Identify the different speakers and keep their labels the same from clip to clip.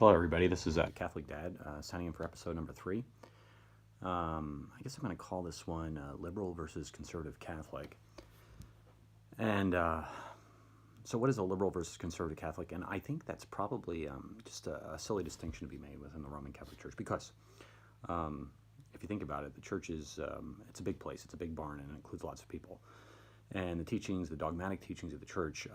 Speaker 1: Hello, everybody. This is Catholic Dad signing in for episode number 3. I guess I'm going to call this one liberal versus conservative Catholic. And so, what is a liberal versus conservative Catholic? And I think that's probably just a silly distinction to be made within the Roman Catholic Church because if you think about it, the church is it's a big place, it's a big barn, and it includes lots of people. And the teachings, the dogmatic teachings of the church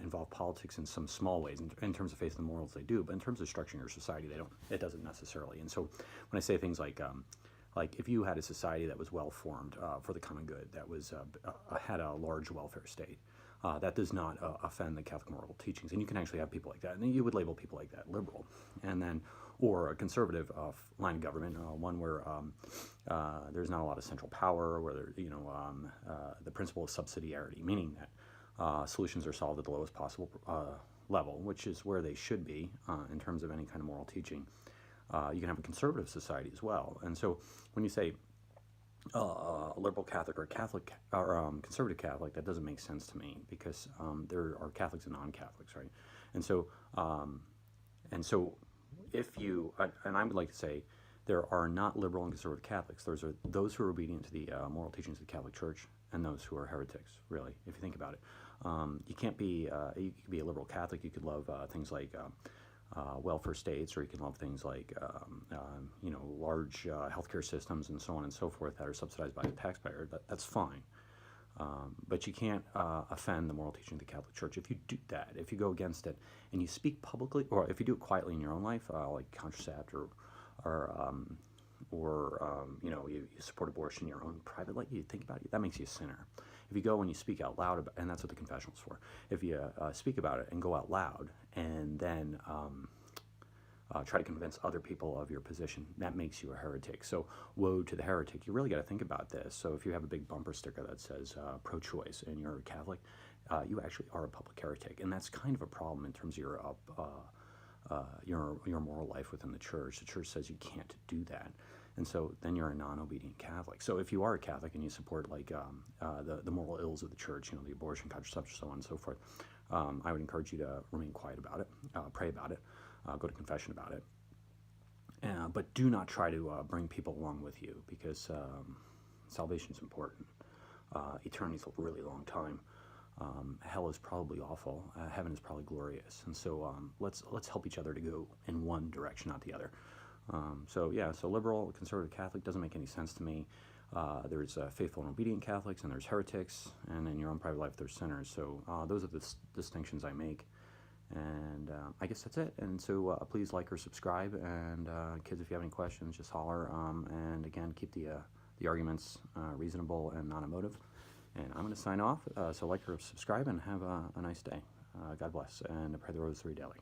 Speaker 1: involve politics in some small ways. In terms of faith and morals, they do, but in terms of structuring your society, they don't. It doesn't necessarily. And so, when I say things like if you had a society that was well formed for the common good, that was had a large welfare state, that does not offend the Catholic moral teachings. And you can actually have people like that, and you would label people like that liberal, and then or a conservative line of government, one where there's not a lot of central power, where the principle of subsidiarity, meaning that solutions are solved at the lowest possible level, which is where they should be in terms of any kind of moral teaching. You can have a conservative society as well. And so when you say a liberal Catholic or a Catholic or conservative Catholic, that doesn't make sense to me because there are Catholics and non-Catholics, right? And so if you, and I would like to say, there are not liberal and conservative Catholics. Those are those who are obedient to the moral teachings of the Catholic Church, and those who are heretics. Really, if you think about it, you can't be. You could be a liberal Catholic. You could love things like welfare states, or you can love things like large healthcare systems and so on and so forth that are subsidized by the taxpayer. That's fine. But you can't offend the moral teaching of the Catholic Church. If you do that, if you go against it, and you speak publicly, or if you do it quietly in your own life, like contracept you support abortion in your own private life, you think about it, that makes you a sinner. If you go and you speak out loud, and that's what the confessional's for, if you speak about it and go out loud and then try to convince other people of your position, that makes you a heretic. So woe to the heretic. You really got to think about this. So if you have a big bumper sticker that says pro-choice and you're a Catholic, you actually are a public heretic, and that's kind of a problem in terms of your moral life within the church. The church says you can't do that, and so then you're a non-obedient Catholic. So if you are a Catholic and you support like the moral ills of the church, the abortion, contraception, so on and so forth, I would encourage you to remain quiet about it, pray about it, go to confession about it, but do not try to bring people along with you, because salvation is important. Eternity is a really long time. Hell is probably awful. Heaven is probably glorious, and so let's help each other to go in one direction, not the other. So liberal, conservative, Catholic doesn't make any sense to me. There's faithful and obedient Catholics, and there's heretics, and in your own private life there's sinners. So those are the distinctions I make, and I guess that's it. And so please like or subscribe, and kids, if you have any questions, just holler. And again, keep the arguments reasonable and non-emotive. And I'm going to sign off. So like or subscribe, and have a nice day. God bless, and pray the rosary daily.